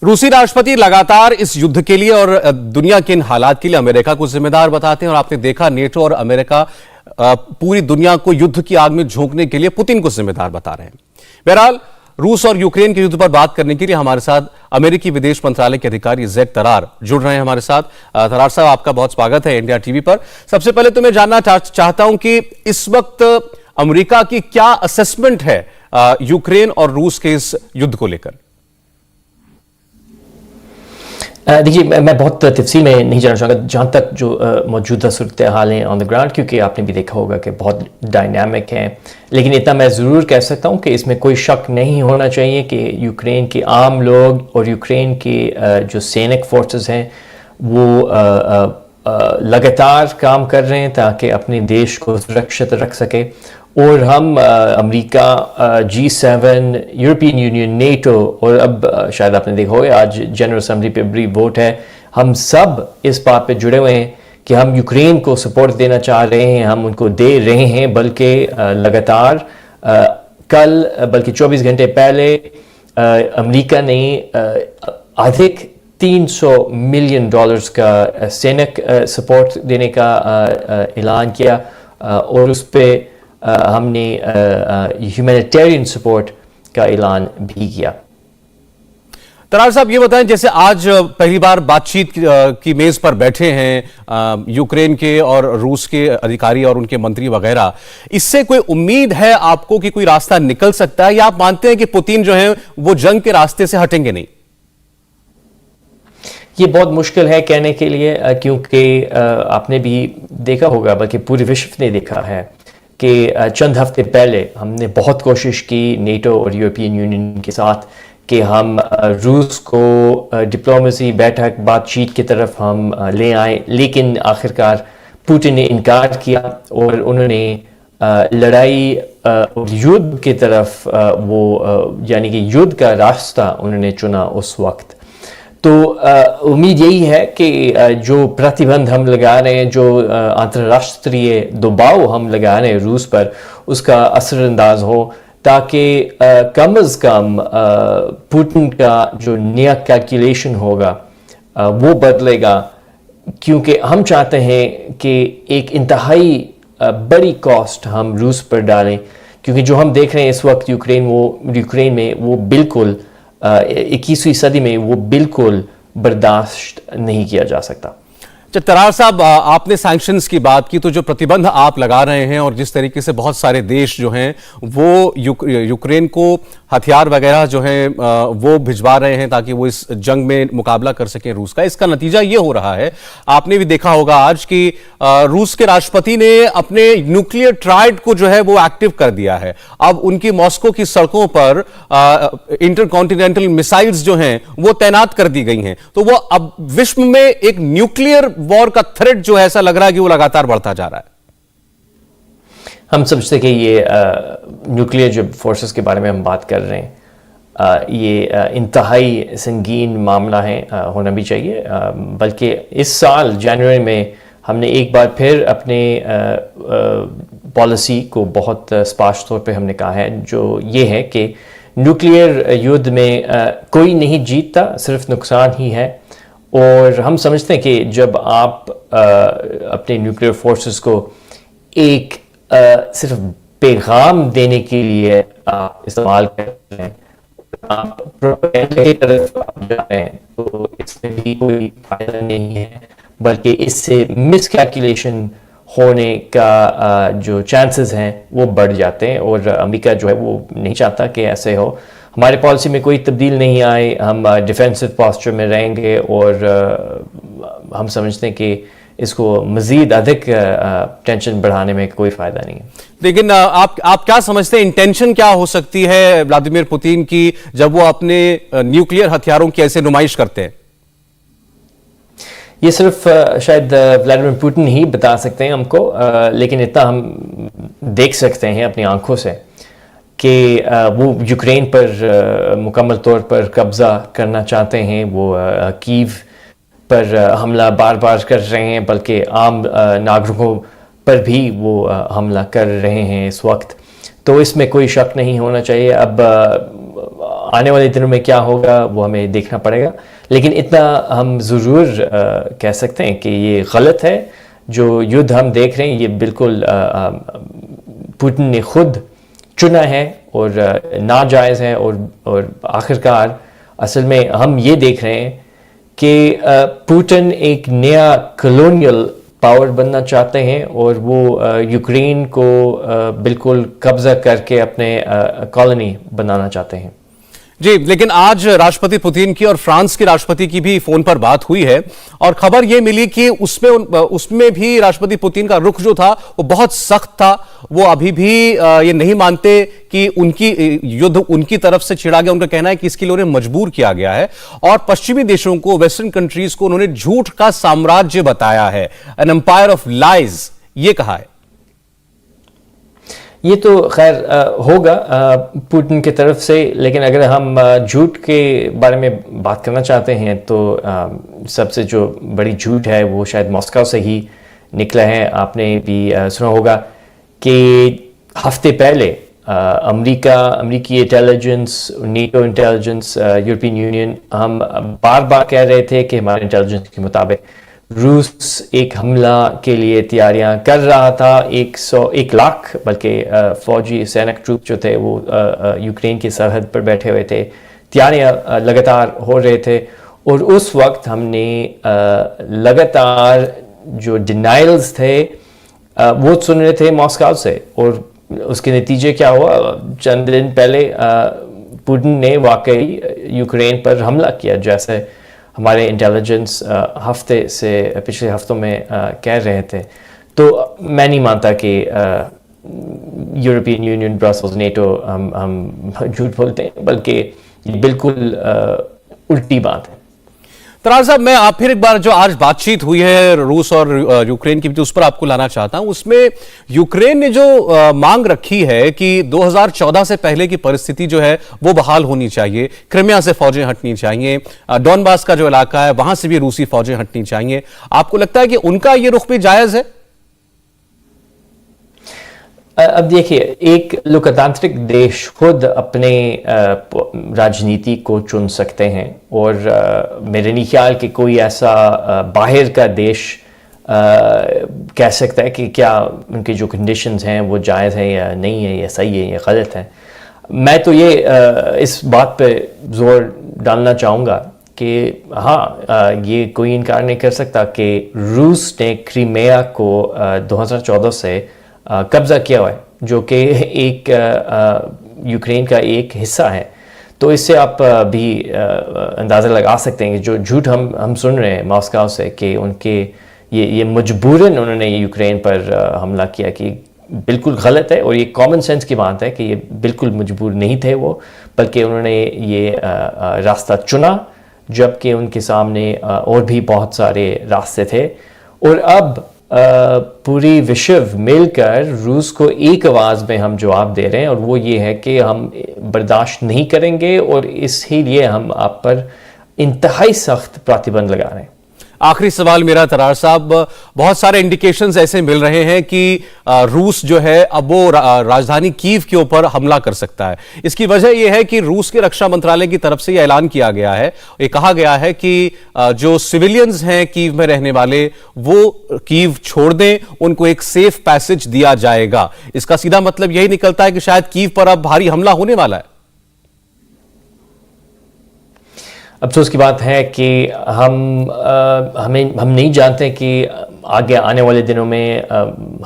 रूसी राष्ट्रपति लगातार इस युद्ध के लिए और दुनिया के इन हालात के लिए अमेरिका को जिम्मेदार बताते हैं और आपने देखा नेटो और अमेरिका पूरी दुनिया को युद्ध की आग में झोंकने के लिए पुतिन को जिम्मेदार बता रहे हैं। बहरहाल रूस और यूक्रेन के युद्ध पर बात करने के लिए हमारे साथ अमेरिकी विदेश मंत्रालय के अधिकारी जैक तरार जुड़ रहे हैं हमारे साथ। तरार साहब, आपका बहुत स्वागत है इंडिया टीवी पर। सबसे पहले तो मैं जानना चाहता हूं कि इस वक्त अमेरिका की क्या असेसमेंट है यूक्रेन और रूस के इस युद्ध को लेकर। देखिए, मैं बहुत तफसील में नहीं जानना चाहूँगा जहाँ तक जो मौजूदा सूरत हाल है ऑन द ग्राउंड, क्योंकि आपने भी देखा होगा कि बहुत डायनामिक है। लेकिन इतना मैं ज़रूर कह सकता हूँ कि इसमें कोई शक नहीं होना चाहिए कि यूक्रेन के आम लोग और यूक्रेन के जो सैनिक फोर्सेस हैं वो लगातार काम कर रहे हैं ताकि अपने देश को सुरक्षित रख सके। और हम America, G7, European union, NATO और अब शायद आपने देखा होगा आज जनरल असेंबली पे बड़ी वोट है, हम सब इस बात पे जुड़े हुए हैं कि हम यूक्रेन को सपोर्ट देना चाह रहे हैं, हम उनको दे रहे हैं। बल्कि लगातार कल, बल्कि 24 घंटे पहले अमेरिका ने अधिक $300 मिलियन का सैनिक सपोर्ट देने का ऐलान किया और उस पर हमने ह्यूमैनिटेरियन सपोर्ट का ऐलान भी किया। तरार साहब, ये बताएं, जैसे आज पहली बार बातचीत की मेज पर बैठे हैं यूक्रेन के और रूस के अधिकारी और उनके मंत्री वगैरह, इससे कोई उम्मीद है आपको कि कोई रास्ता निकल सकता है, या आप मानते हैं कि पुतिन जो है वो जंग के रास्ते से हटेंगे नहीं? ये बहुत मुश्किल है कहने के लिए, क्योंकि आपने भी देखा होगा, बल्कि पूरे विश्व ने देखा है कि चंद हफ्ते पहले हमने बहुत कोशिश की नेटो और यूरोपियन यूनियन के साथ कि हम रूस को डिप्लोमेसी बैठक बातचीत की तरफ हम ले आए, लेकिन आखिरकार पुतिन ने इनकार किया और उन्होंने लड़ाई और युद्ध की तरफ वो यानी कि युद्ध का रास्ता उन्होंने चुना उस वक्त। तो उम्मीद यही है कि जो प्रतिबंध हम लगा रहे हैं, जो अंतर्राष्ट्रीय दबाव हम लगा रहे हैं रूस पर, उसका असरअंदाज हो, ताकि कम अज़ कम पुतिन का जो नया कैलकुलेशन होगा वो बदलेगा। क्योंकि हम चाहते हैं कि एक इंतहाई बड़ी कॉस्ट हम रूस पर डालें, क्योंकि जो हम देख रहे हैं इस वक्त यूक्रेन में वो बिल्कुल 21वीं सदी में वो बिल्कुल बर्दाश्त नहीं किया जा सकता। तरार साहब, आपने सैंक्शंस की बात की, तो जो प्रतिबंध आप लगा रहे हैं और जिस तरीके से बहुत सारे देश जो हैं वो यूक्रेन को हथियार वगैरह जो हैं वो भिजवा रहे हैं ताकि वो इस जंग में मुकाबला कर सकें रूस का, इसका नतीजा ये हो रहा है, आपने भी देखा होगा आज कि रूस के राष्ट्रपति ने अपने न्यूक्लियर ट्रायड को जो है वो एक्टिव कर दिया है। अब उनकी मॉस्को की सड़कों पर इंटरकॉन्टिनेंटल मिसाइल्स जो हैं वो तैनात कर दी गई हैं। तो वो अब विश्व में एक न्यूक्लियर वॉर का थ्रेट जो है, ऐसा लग रहा है कि वो लगातार बढ़ता जा रहा है। हम समझते कि ये न्यूक्लियर जो फोर्सेस के बारे में हम बात कर रहे हैं, ये इंतहाई संगीन मामला है, होना भी चाहिए। बल्कि इस साल जनवरी में हमने एक बार फिर अपने पॉलिसी को बहुत स्पष्ट तौर पे हमने कहा है, जो ये है कि न्यूक्लियर युद्ध में कोई नहीं जीतता, सिर्फ नुकसान ही है। और हम समझते हैं कि जब आप अपने न्यूक्लियर फोर्सेस को एक सिर्फ पैगाम देने के लिए आप इस्तेमाल करते हैं, आप प्रोपेगेंडा की तरफ आप जा रहे हैं, तो इसमें भी कोई फायदा नहीं है, बल्कि इससे मिसकैलकुलेशन होने का जो चांसेस हैं वो बढ़ जाते हैं। और अमेरिका जो है वो नहीं चाहता कि ऐसे हो। हमारे पॉलिसी में कोई तब्दील नहीं आए, हम डिफेंसिव पोस्चर में रहेंगे और हम समझते हैं कि इसको मजीद अधिक टेंशन बढ़ाने में कोई फायदा नहीं है। लेकिन आप क्या समझते हैं, इंटेंशन क्या हो सकती है व्लादिमीर पुतिन की जब वो अपने न्यूक्लियर हथियारों की ऐसे नुमाइश करते हैं? ये सिर्फ शायद व्लादिमीर पुतिन ही बता सकते हैं हमको, लेकिन इतना हम देख सकते हैं अपनी आंखों से कि वो यूक्रेन पर मुकम्मल तौर पर कब्ज़ा करना चाहते हैं। वो कीव पर हमला बार बार कर रहे हैं, बल्कि आम नागरिकों पर भी वो हमला कर रहे हैं इस वक्त। तो इसमें कोई शक नहीं होना चाहिए। अब आने वाले दिनों में क्या होगा वो हमें देखना पड़ेगा, लेकिन इतना हम ज़रूर कह सकते हैं कि ये गलत है। जो युद्ध हम देख रहे हैं ये बिल्कुल पुतिन ने खुद चुना है और नाजायज़ है, और आखिरकार असल में हम ये देख रहे हैं कि पुतिन एक नया कॉलोनियल पावर बनना चाहते हैं और वो यूक्रेन को बिल्कुल कब्जा करके अपने कॉलोनी बनाना चाहते हैं। जी, लेकिन आज राष्ट्रपति पुतिन की और फ्रांस के राष्ट्रपति की भी फोन पर बात हुई है और खबर यह मिली कि उसमें भी राष्ट्रपति पुतिन का रुख जो था वो बहुत सख्त था। वो अभी भी ये नहीं मानते कि उनकी युद्ध उनकी तरफ से छिड़ा गया। उनका कहना है कि इसके लिए उन्हें मजबूर किया गया है और पश्चिमी देशों को, वेस्टर्न कंट्रीज को उन्होंने झूठ का साम्राज्य बताया है, एन एम्पायर ऑफ लाइज, ये कहा है। ये तो खैर होगा पुतिन की तरफ से, लेकिन अगर हम झूठ के बारे में बात करना चाहते हैं तो सबसे जो बड़ी झूठ है वो शायद मॉस्को से ही निकला है। आपने भी सुना होगा कि हफ्ते पहले अमेरिकी intelligence, NATO intelligence, European union, हम बार बार कह रहे थे कि हमारे इंटेलिजेंस के मुताबिक रूस एक हमला के लिए तैयारियां कर रहा था। 1 लाख बल्कि फौजी सैनिक ट्रूप जो थे वो यूक्रेन की सरहद पर बैठे हुए थे, तैयारियां लगातार हो रहे थे। और उस वक्त हमने लगातार जो डिनाइल्स थे वो सुन रहे थे मॉस्को से, और उसके नतीजे क्या हुआ? चंद दिन पहले पुतिन ने वाकई यूक्रेन पर हमला किया, जैसे हमारे इंटेलिजेंस पिछले हफ्तों में कह रहे थे। तो मैं नहीं मानता कि यूरोपियन यूनियन, ब्रसेल्स, नेटो हम झूठ बोलते हैं, बल्कि ये बिल्कुल उल्टी बात है। तरार साहब, मैं आप फिर एक बार जो आज बातचीत हुई है रूस और यूक्रेन की, उस पर आपको लाना चाहता हूं। उसमें यूक्रेन ने जो मांग रखी है कि 2014 से पहले की परिस्थिति जो है वो बहाल होनी चाहिए, क्रिमिया से फौजें हटनी चाहिए, डॉनबास का जो इलाका है वहां से भी रूसी फौजें हटनी चाहिए, आपको लगता है कि उनका ये रुख भी जायज है? अब देखिए, एक लोकतांत्रिक देश खुद अपने राजनीति को चुन सकते हैं, और मेरे नहीं ख्याल कि कोई ऐसा बाहर का देश कह सकता है कि क्या उनकी जो कंडीशंस हैं वो जायज़ है या नहीं है, या सही है या गलत है। मैं तो ये इस बात पे जोर डालना चाहूँगा कि हाँ, ये कोई इनकार नहीं कर सकता कि रूस ने क्रीमिया को 2014 से कब्जा किया हुआ है, जो कि एक यूक्रेन का एक हिस्सा है। तो इससे आप भी अंदाज़ा लगा सकते हैं कि जो झूठ हम सुन रहे हैं मॉस्को से कि उनके ये मजबूरन उन्होंने यूक्रेन पर हमला किया, कि बिल्कुल गलत है। और ये कॉमन सेंस की बात है कि ये बिल्कुल मजबूर नहीं थे वो, बल्कि उन्होंने ये रास्ता चुना, जबकि उनके सामने और भी बहुत सारे रास्ते थे। और अब पूरी विश्व मिलकर रूस को एक आवाज़ में हम जवाब दे रहे हैं, और वो ये है कि हम बर्दाश्त नहीं करेंगे, और इसीलिए हम आप पर इंतहाई सख्त प्रतिबंध लगा रहे हैं। आखिरी सवाल मेरा, तरार साहब, बहुत सारे इंडिकेशंस ऐसे मिल रहे हैं कि रूस जो है अब वो राजधानी कीव के ऊपर हमला कर सकता है। इसकी वजह यह है कि रूस के रक्षा मंत्रालय की तरफ से यह ऐलान किया गया है, ये कहा गया है कि जो सिविलियंस हैं कीव में रहने वाले, वो कीव छोड़ दें, उनको एक सेफ पैसेज दिया जाएगा। इसका सीधा मतलब यही निकलता है कि शायद कीव पर अब भारी हमला होने वाला है। अफसोस की बात है कि हम नहीं जानते कि आगे आने वाले दिनों में,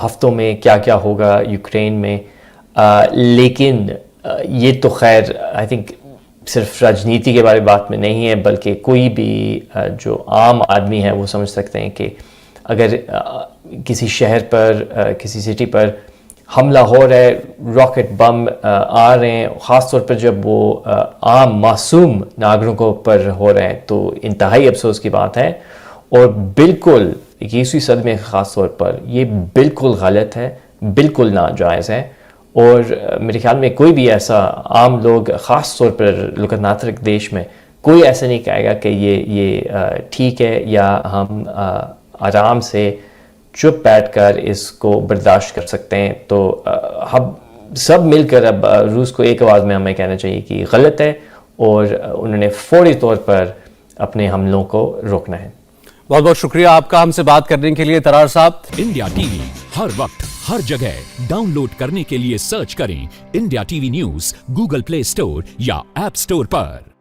हफ्तों में क्या क्या होगा यूक्रेन में। लेकिन ये तो खैर आई थिंक सिर्फ राजनीति के बारे में बात में नहीं है, बल्कि कोई भी जो आम आदमी है वो समझ सकते हैं कि अगर किसी शहर पर, किसी सिटी पर हमला हो रहा है, रॉकेट बम आ रहे हैं, ख़ास तौर पर जब वो आम मासूम नागरिकों पर हो रहे हैं, तो इंतहाई अफसोस की बात है। और बिल्कुल 21वीं सदी में ख़ास तौर पर ये बिल्कुल गलत है, बिल्कुल नाजायज़ है। और मेरे ख्याल में कोई भी ऐसा आम लोग, ख़ास तौर पर लोकतांत्रिक देश में, कोई ऐसा नहीं कहेगा कि ये ठीक है, या हम आराम से चुप बैठकर इसको बर्दाश्त कर सकते हैं। तो हम सब मिलकर अब रूस को एक आवाज़ में हमें कहना चाहिए कि गलत है, और उन्होंने फौरी तौर पर अपने हमलों को रोकना है। बहुत बहुत शुक्रिया आपका हमसे बात करने के लिए तरार साहब। इंडिया टीवी हर वक्त हर जगह डाउनलोड करने के लिए सर्च करें India TV news Google play store या ऐप स्टोर पर।